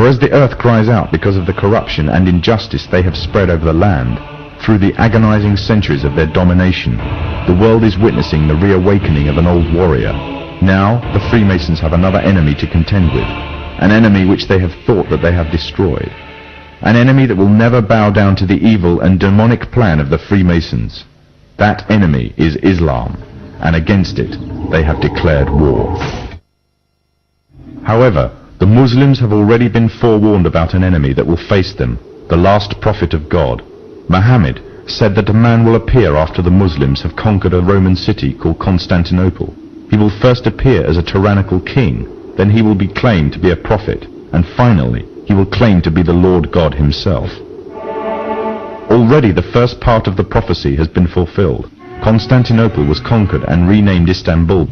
For as the earth cries out because of the corruption and injustice they have spread over the land, through the agonizing centuries of their domination, the world is witnessing the reawakening of an old warrior. Now, the Freemasons have another enemy to contend with, an enemy which they have thought that they have destroyed. An enemy that will never bow down to the evil and demonic plan of the Freemasons. That enemy is Islam, and against it they have declared war. However, the Muslims have already been forewarned about an enemy that will face them, the last prophet of God. Muhammad said that a man will appear after the Muslims have conquered a Roman city called Constantinople. He will first appear as a tyrannical king, then he will be claimed to be a prophet, and finally he will claim to be the Lord God himself. Already the first part of the prophecy has been fulfilled. Constantinople was conquered and renamed Istanbul.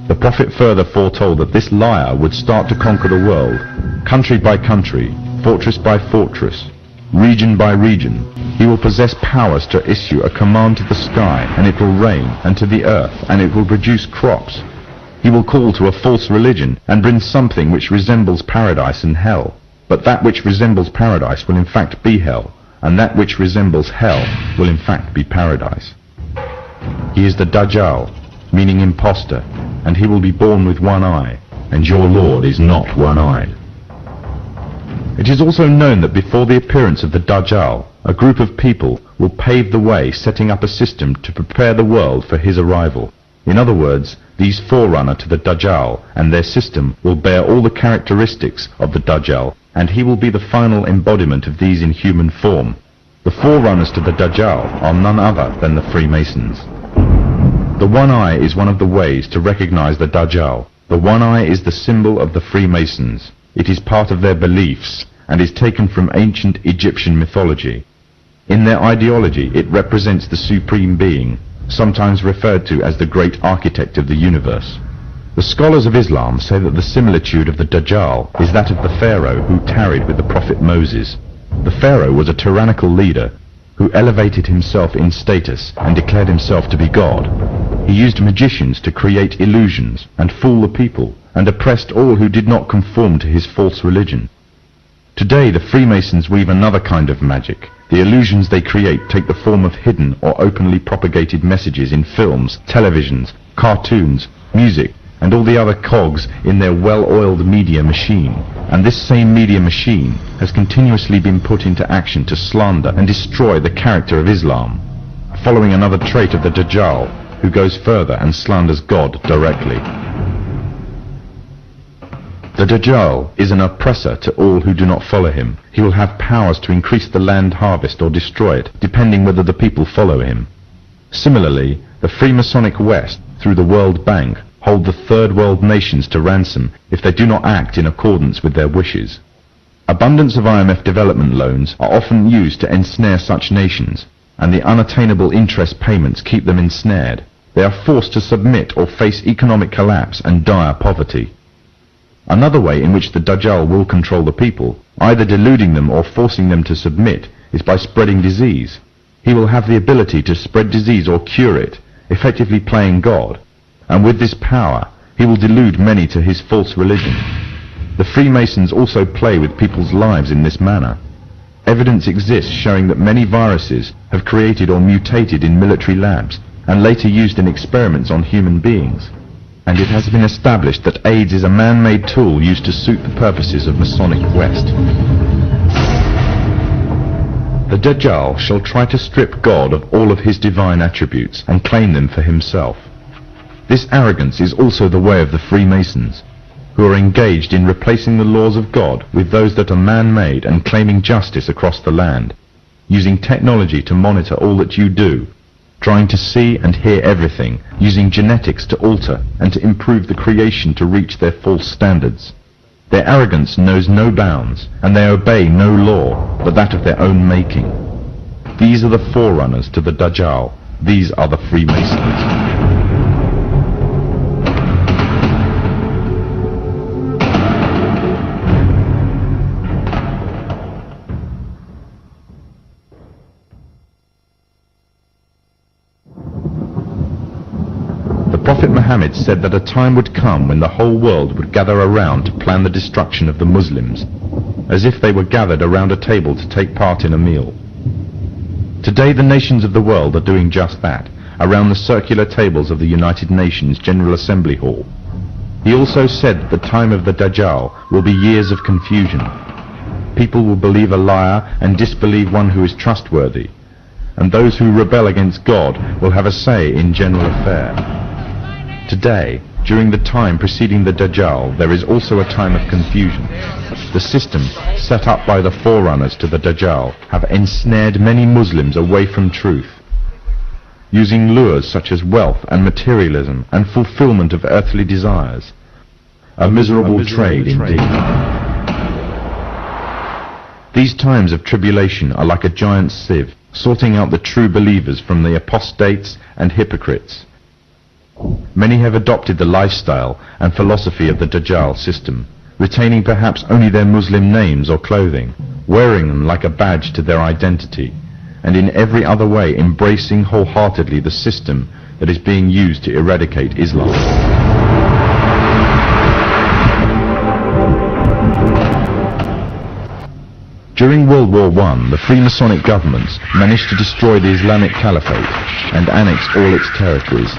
The prophet further foretold that this liar would start to conquer the world, country by country, fortress by fortress, region by region. He will possess powers to issue a command to the sky, and it will rain, and to the earth, and it will produce crops. He will call to a false religion, and bring something which resembles paradise and hell. But that which resembles paradise will in fact be hell, and that which resembles hell will in fact be paradise. He is the Dajjal, meaning impostor, and he will be born with one eye, and your Lord is not one-eyed. It is also known that before the appearance of the Dajjal, a group of people will pave the way, setting up a system to prepare the world for his arrival. In other words, these forerunner to the Dajjal and their system will bear all the characteristics of the Dajjal, and he will be the final embodiment of these in human form. The forerunners to the Dajjal are none other than the Freemasons. The one eye is one of the ways to recognize the Dajjal. The one eye is the symbol of the Freemasons. It is part of their beliefs and is taken from ancient Egyptian mythology. In their ideology, it represents the Supreme Being, sometimes referred to as the great architect of the universe. The scholars of Islam say that the similitude of the Dajjal is that of the Pharaoh who tarried with the prophet Moses. The Pharaoh was a tyrannical leader who elevated himself in status and declared himself to be God. He used magicians to create illusions and fool the people, and oppressed all who did not conform to his false religion. Today the Freemasons weave another kind of magic. The illusions they create take the form of hidden or openly propagated messages in films, televisions, cartoons, music, and all the other cogs in their well-oiled media machine. And this same media machine has continuously been put into action to slander and destroy the character of Islam, following another trait of the Dajjal, who goes further and slanders God directly. The Dajjal is an oppressor to all who do not follow him. He will have powers to increase the land harvest or destroy it, depending whether the people follow him. Similarly, the Freemasonic West, through the World Bank, hold the third world nations to ransom if they do not act in accordance with their wishes. Abundance of IMF development loans are often used to ensnare such nations, and the unattainable interest payments keep them ensnared. They are forced to submit or face economic collapse and dire poverty. Another way in which the Dajjal will control the people, either deluding them or forcing them to submit, is by spreading disease. He will have the ability to spread disease or cure it, effectively playing God, and with this power he will delude many to his false religion. The Freemasons also play with people's lives in this manner. Evidence exists showing that many viruses have created or mutated in military labs and later used in experiments on human beings. And it has been established that AIDS is a man-made tool used to suit the purposes of Masonic West. The Dajjal shall try to strip God of all of his divine attributes and claim them for himself. This arrogance is also the way of the Freemasons, who are engaged in replacing the laws of God with those that are man-made and claiming justice across the land, using technology to monitor all that you do, trying to see and hear everything, using genetics to alter and to improve the creation to reach their false standards. Their arrogance knows no bounds, and they obey no law but that of their own making. These are the forerunners to the Dajjal. These are the Freemasons. Prophet Muhammad said that a time would come when the whole world would gather around to plan the destruction of the Muslims. as if they were gathered around a table to take part in a meal. Today the nations of the world are doing just that, around the circular tables of the United Nations General Assembly Hall. He also said that the time of the Dajjal will be years of confusion. People will believe a liar and disbelieve one who is trustworthy, and those who rebel against God will have a say in general affair. Today, during the time preceding the Dajjal, there is also a time of confusion. The system set up by the forerunners to the Dajjal have ensnared many Muslims away from truth, using lures such as wealth and materialism and fulfillment of earthly desires. A miserable trade indeed. These times of tribulation are like a giant sieve, sorting out the true believers from the apostates and hypocrites. Many have adopted the lifestyle and philosophy of the Dajjal system, retaining perhaps only their Muslim names or clothing, wearing them like a badge to their identity, and in every other way embracing wholeheartedly the system that is being used to eradicate Islam. During World War I, the Freemasonic governments managed to destroy the Islamic Caliphate and annex all its territories.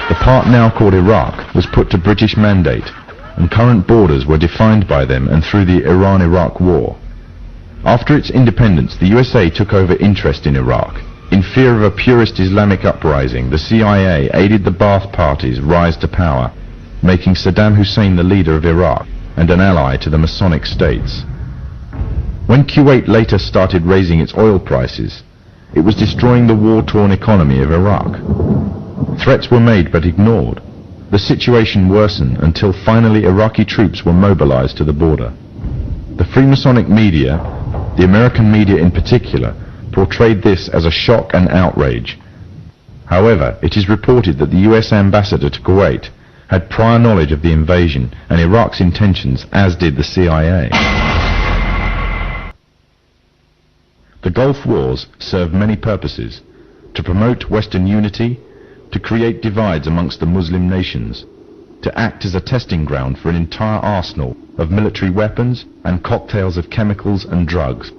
The part now called Iraq was put to British mandate, and current borders were defined by them and through the Iran-Iraq War. After its independence, the USA took over interest in Iraq. In fear of a purist Islamic uprising, the CIA aided the Ba'ath Party's rise to power, making Saddam Hussein the leader of Iraq and an ally to the Masonic states. When Kuwait later started raising its oil prices, it was destroying the war-torn economy of Iraq. Threats were made but ignored. The situation worsened until finally Iraqi troops were mobilized to the border. The Freemasonic media, the American media in particular, portrayed this as a shock and outrage. However, it is reported that the US ambassador to Kuwait had prior knowledge of the invasion and Iraq's intentions, as did the CIA. The Gulf Wars served many purposes: to promote Western unity, to create divides amongst the Muslim nations, to act as a testing ground for an entire arsenal of military weapons and cocktails of chemicals and drugs.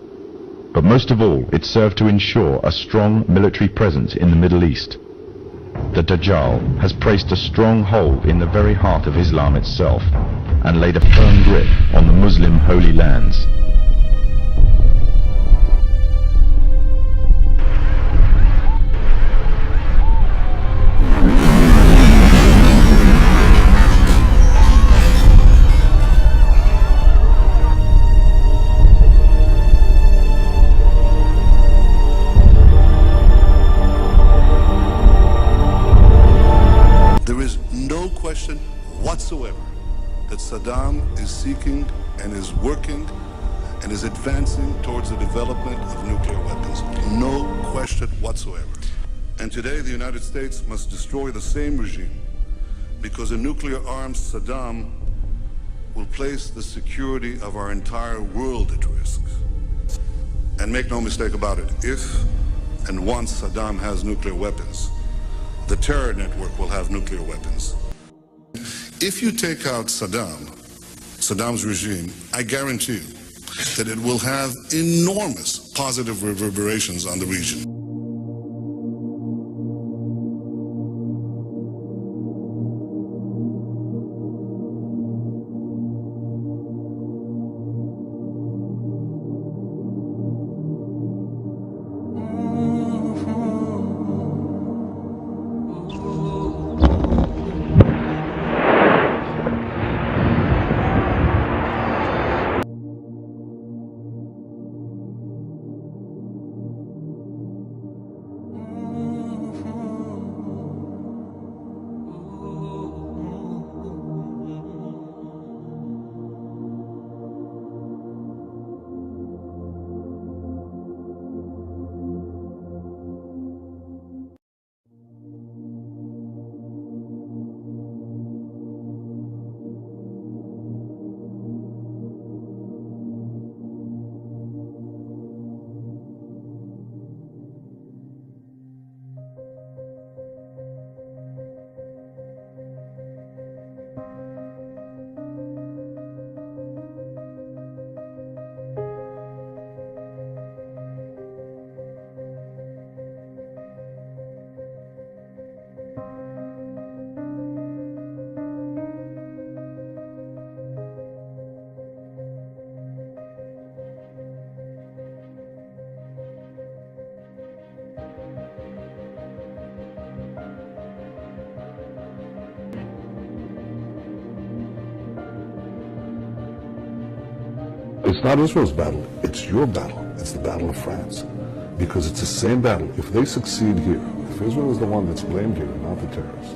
But most of all, it served to ensure a strong military presence in the Middle East. The Dajjal has placed a strong hold in the very heart of Islam itself and laid a firm grip on the Muslim holy lands. Question whatsoever that Saddam is seeking and is working and is advancing towards the development of nuclear weapons. No question whatsoever. And today the United States must destroy the same regime, because a nuclear armed Saddam will place the security of our entire world at risk. And make no mistake about it, if and once Saddam has nuclear weapons, the terror network will have nuclear weapons. If you take out Saddam's regime, I guarantee you that it will have enormous positive reverberations on the region. It's not Israel's battle, it's your battle. It's the battle of France. Because it's the same battle. If they succeed here, if Israel is the one that's blamed here, not the terrorists,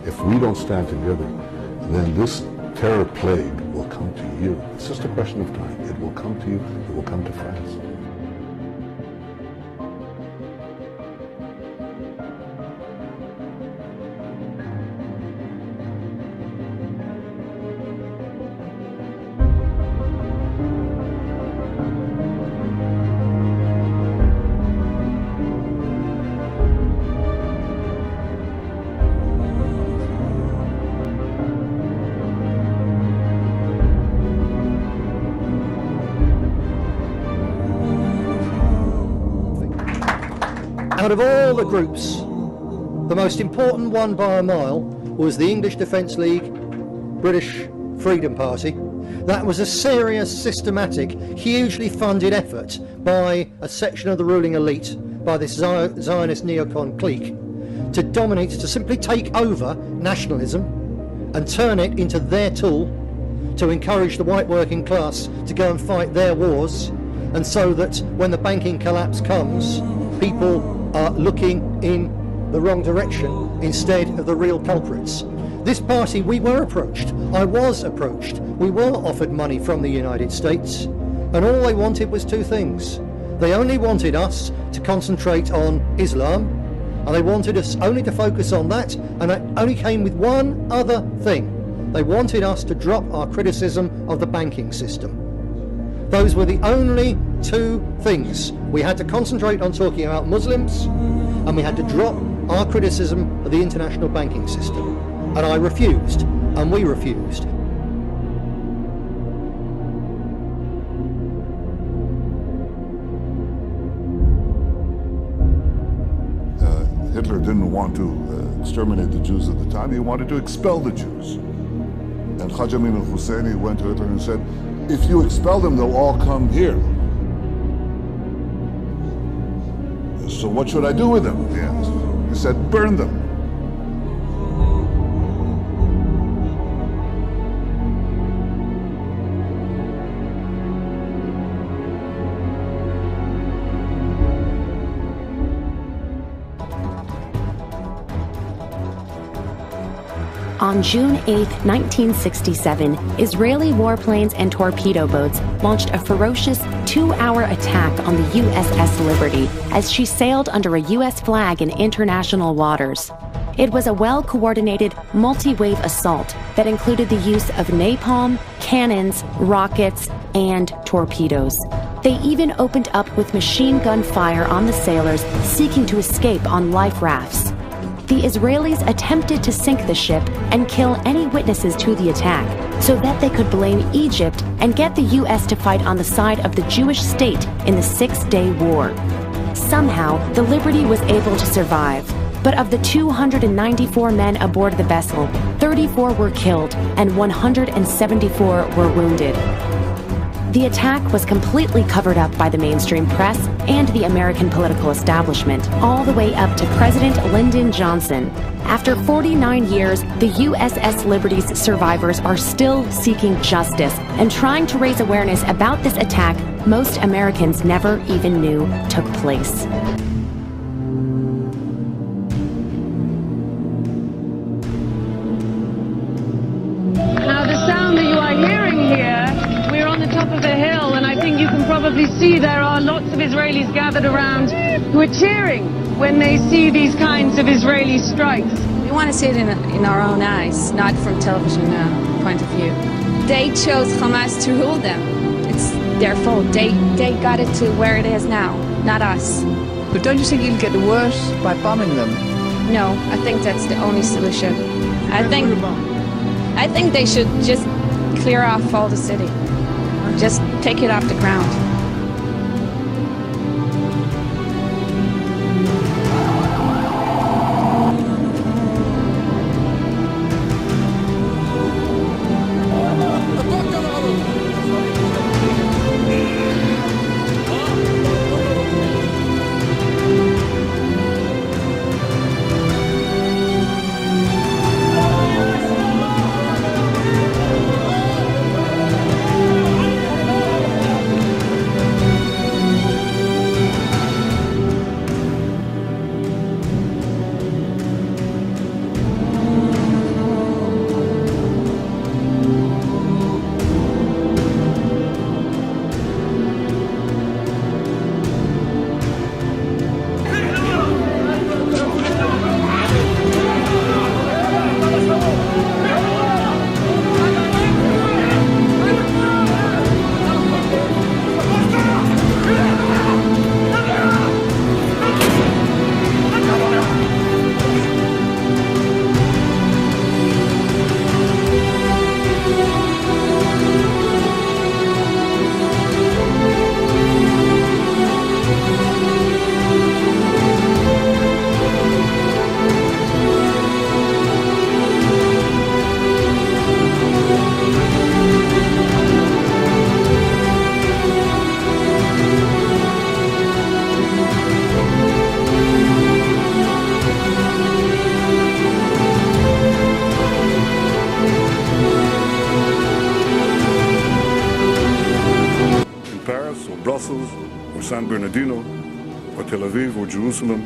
if we don't stand together, then this terror plague will come to you. It's just a question of time. It will come to you, it will come to France. Out of all the groups, the most important one by a mile was the English Defence League, British Freedom Party. That was a serious, systematic, hugely funded effort by a section of the ruling elite, by this Zionist neocon clique, to dominate, to simply take over nationalism and turn it into their tool to encourage the white working class to go and fight their wars, and so that when the banking collapse comes, people are looking in the wrong direction instead of the real culprits. This party, we were approached. I was approached. We were offered money from the United States, and all they wanted was two things. They only wanted us to concentrate on Islam, and they wanted us only to focus on that, and it only came with one other thing. They wanted us to drop our criticism of the banking system. Those were the only two things. We had to concentrate on talking about Muslims, and we had to drop our criticism of the international banking system. And I refused, and we refused. Hitler didn't want to exterminate the Jews at the time, he wanted to expel the Jews. And Haj Amin al-Husseini went to Hitler and said, if you expel them, they'll all come here. So what should I do with them? He asked. He said, burn them. On June 8, 1967, Israeli warplanes and torpedo boats launched a ferocious 2-hour attack on the USS Liberty as she sailed under a U.S. flag in international waters. It was a well-coordinated, multi-wave assault that included the use of napalm, cannons, rockets, and torpedoes. They even opened up with machine gun fire on the sailors seeking to escape on life rafts. The Israelis attempted to sink the ship and kill any witnesses to the attack so that they could blame Egypt and get the U.S. to fight on the side of the Jewish state in the Six-Day War. Somehow, the Liberty was able to survive, but of the 294 men aboard the vessel, 34 were killed and 174 were wounded. The attack was completely covered up by the mainstream press and the American political establishment, all the way up to President Lyndon Johnson. After 49 years, the USS Liberty's survivors are still seeking justice and trying to raise awareness about this attack most Americans never even knew took place. Now, the sound that you are hearing here, we're on the top of a hill, and I think you can probably see there are lots of Israelis gathered around who are cheering when they see these kinds of Israeli strikes. We want to see it in our own eyes, not from television point of view. They chose Hamas to rule them. It's their fault. They got it to where it is now, not us. But don't you think it'll get worse by bombing them? No, I think that's the only solution. I think they should just clear off all the city. Just take it off the ground. Brussels or San Bernardino or Tel Aviv or Jerusalem,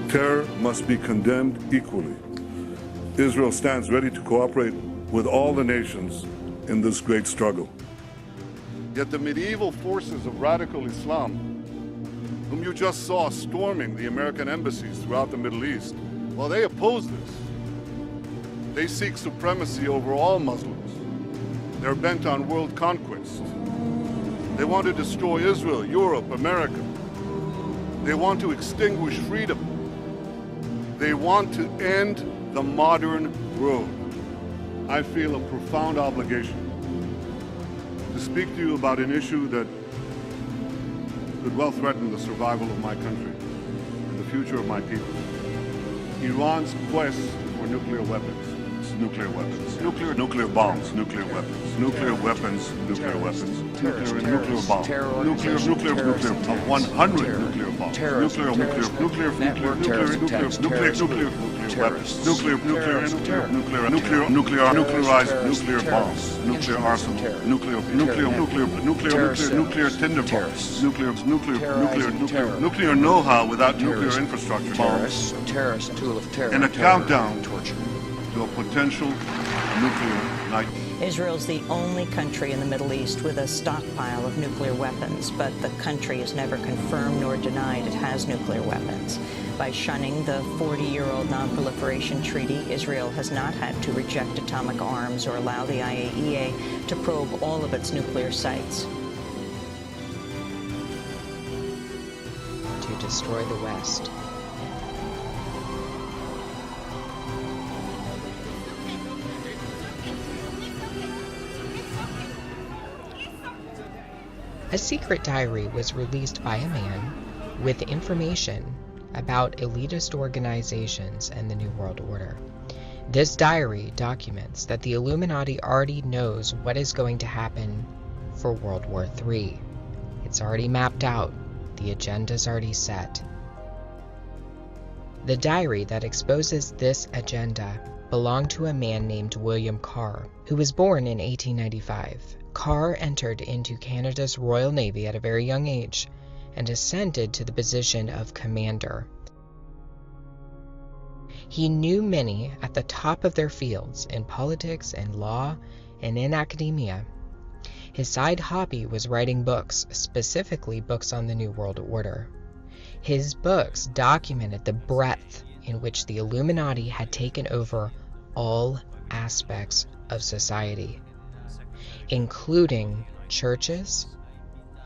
terror must be condemned equally. Israel stands ready to cooperate with all the nations in this great struggle. Yet the medieval forces of radical Islam, whom you just saw storming the American embassies throughout the Middle East, well, they oppose this. They seek supremacy over all Muslims. They're bent on world conquest. They want to destroy Israel, Europe, America. They want to extinguish freedom. They want to end the modern world. I feel a profound obligation to speak to you about an issue that could well threaten the survival of my country and the future of my people. Iran's quest for nuclear weapons. Nuclear weapons, nuclear bombs, nuclear weapons, nuclear weapons, nuclear weapons, nuclear bombs, nuclear 100 nuclear bombs, nuclear nuclearized nuclear bombs, nuclear arsenal, nuclear tinder bombs, nuclear know-how without nuclear infrastructure, bombs, terrorist tool of terror, and a countdown torture to a potential nuclear nightmare. Israel's the only country in the Middle East with a stockpile of nuclear weapons, but the country has never confirmed nor denied it has nuclear weapons. By shunning the 40-year-old Non-Proliferation Treaty, Israel has not had to reject atomic arms or allow the IAEA to probe all of its nuclear sites. To destroy the West. A secret diary was released by a man with information about elitist organizations and the New World Order. This diary documents that the Illuminati already knows what is going to happen for World War III. It's already mapped out. The agenda's already set. The diary that exposes this agenda belonged to a man named William Carr, who was born in 1895. Carr entered into Canada's Royal Navy at a very young age and ascended to the position of commander. He knew many at the top of their fields in politics and law and in academia. His side hobby was writing books, specifically books on the New World Order. His books documented the breadth in which the Illuminati had taken over all aspects of society, including churches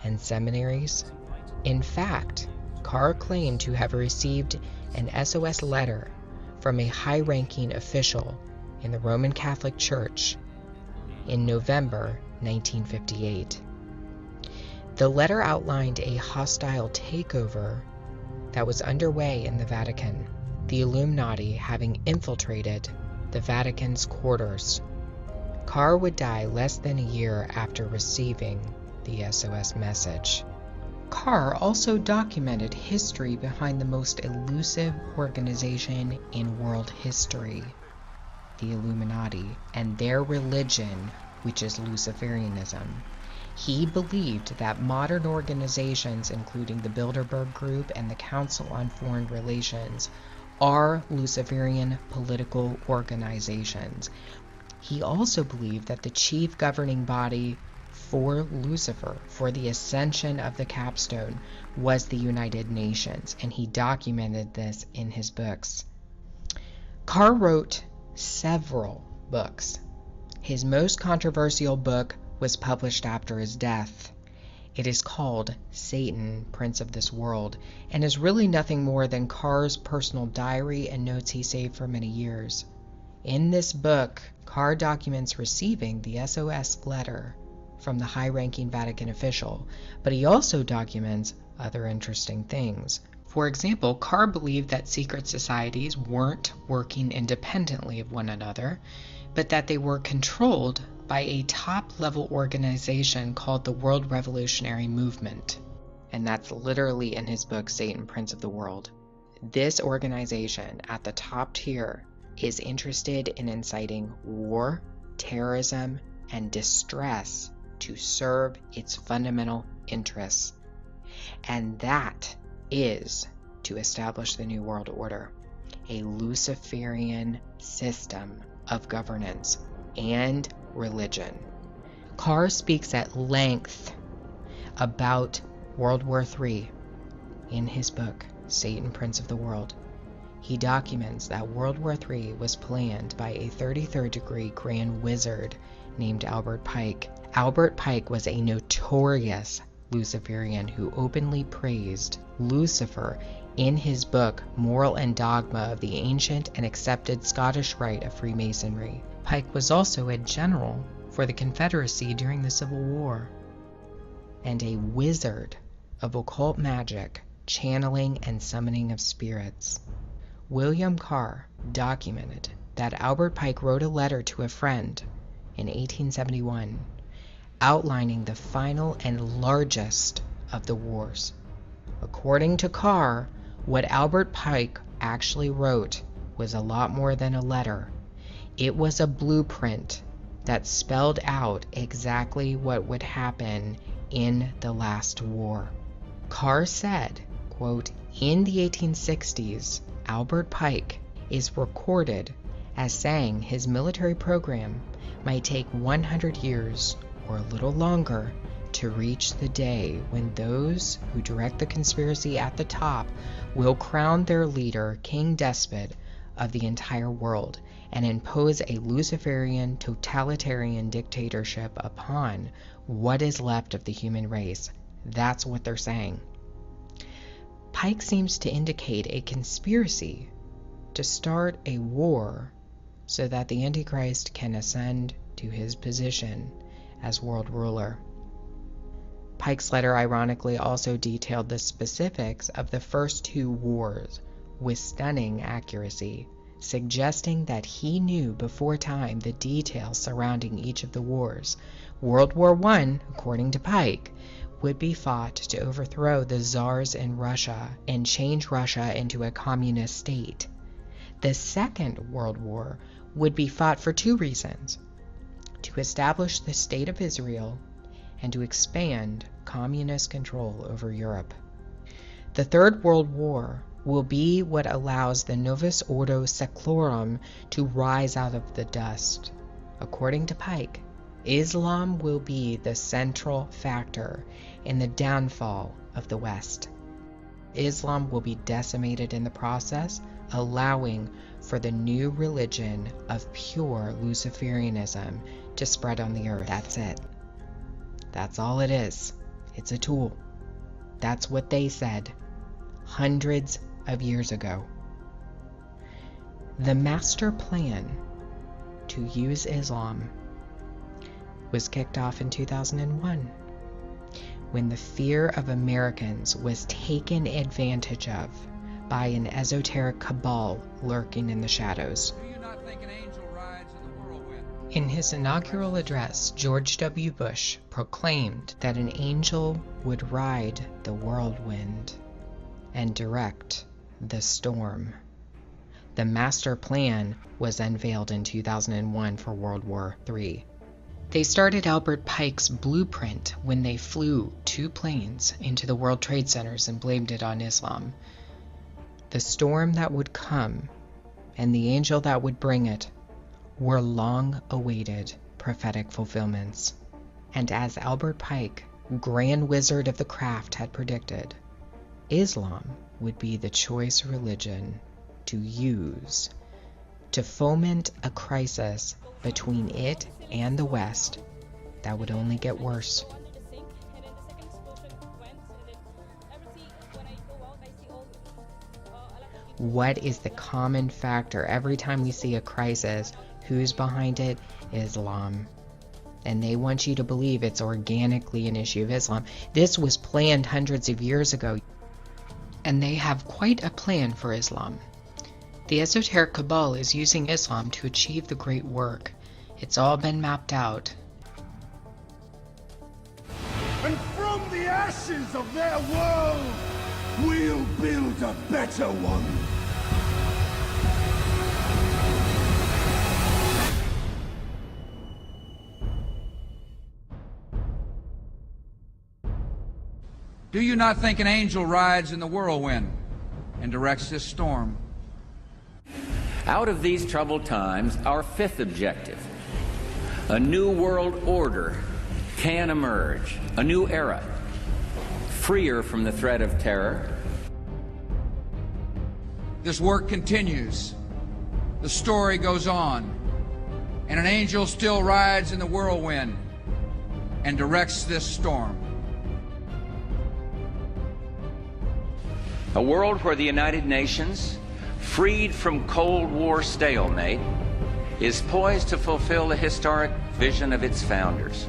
and seminaries. In fact, Carr claimed to have received an SOS letter from a high-ranking official in the Roman Catholic Church in November 1958. The letter outlined a hostile takeover that was underway in the Vatican, the Illuminati having infiltrated the Vatican's quarters. Carr would die less than a year after receiving the SOS message. Carr also documented history behind the most elusive organization in world history, the Illuminati, and their religion, which is Luciferianism. He believed that modern organizations, including the Bilderberg Group and the Council on Foreign Relations, are Luciferian political organizations. He also believed that the chief governing body for Lucifer, for the ascension of the capstone, was the United Nations, and he documented this in his books. Carr wrote several books. His most controversial book was published after his death. It is called Satan, Prince of This World, and is really nothing more than Carr's personal diary and notes he saved for many years. In this book, Carr documents receiving the SOS letter from the high-ranking Vatican official, but he also documents other interesting things. For example, Carr believed that secret societies weren't working independently of one another, but that they were controlled by a top-level organization called the World Revolutionary Movement. And that's literally in his book, Satan, Prince of the World. This organization at the top tier is interested in inciting war, terrorism, and distress to serve its fundamental interests. And that is to establish the New World Order, a Luciferian system of governance and religion. Carr speaks at length about World War III in his book, Satan, Prince of the World. He documents that World War III was planned by a 33rd degree Grand Wizard named Albert Pike. Albert Pike was a notorious Luciferian who openly praised Lucifer in his book Moral and Dogma of the Ancient and Accepted Scottish Rite of Freemasonry. Pike was also a general for the Confederacy during the Civil War, and a wizard of occult magic, channeling and summoning of spirits. William Carr documented that Albert Pike wrote a letter to a friend in 1871 outlining the final and largest of the wars. According to Carr, what Albert Pike actually wrote was a lot more than a letter. It was a blueprint that spelled out exactly what would happen in the last war. Carr said, quote, "In the 1860s, Albert Pike is recorded as saying his military program might take 100 years or a little longer to reach the day when those who direct the conspiracy at the top will crown their leader king despot of the entire world and impose a Luciferian totalitarian dictatorship upon what is left of the human race." That's what they're saying. Pike seems to indicate a conspiracy to start a war so that the Antichrist can ascend to his position as world ruler. Pike's letter ironically also detailed the specifics of the first two wars with stunning accuracy, suggesting that he knew before time the details surrounding each of the wars. World War I, according to Pike, would be fought to overthrow the czars in Russia and change Russia into a communist state. The Second World War would be fought for two reasons: to establish the State of Israel and to expand communist control over Europe. The Third World War will be what allows the Novus Ordo Seclorum to rise out of the dust. According to Pike, Islam will be the central factor in the downfall of the West. Islam will be decimated in the process, allowing for the new religion of pure Luciferianism to spread on the earth. That's it. That's all it is. It's a tool. That's what they said hundreds of years ago. The master plan to use Islam was kicked off in 2001 when the fear of Americans was taken advantage of by an esoteric cabal lurking in the shadows. In his inaugural address, George W. Bush proclaimed that an angel would ride the whirlwind and direct the storm. The master plan was unveiled in 2001 for World War III. They started Albert Pike's blueprint when they flew two planes into the World Trade Centers and blamed it on Islam. The storm that would come and the angel that would bring it were long-awaited prophetic fulfillments. And as Albert Pike, Grand Wizard of the craft, had predicted, Islam would be the choice religion to use to foment a crisis between it and the West that would only get worse. What is the common factor every time we see a crisis? Who's behind it? Islam. And they want you to believe it's organically an issue of Islam. This was planned hundreds of years ago, and they have quite a plan for Islam. The esoteric cabal is using Islam to achieve the great work. It's all been mapped out. And from the ashes of their world, we'll build a better one. Do you not think an angel rides in the whirlwind and directs this storm? Out of these troubled times, our fifth objective, a new world order can emerge, a new era, freer from the threat of terror. This work continues. The story goes on, and an angel still rides in the whirlwind and directs this storm. A world where the United Nations, freed from Cold War stalemate, is poised to fulfill the historic vision of its founders.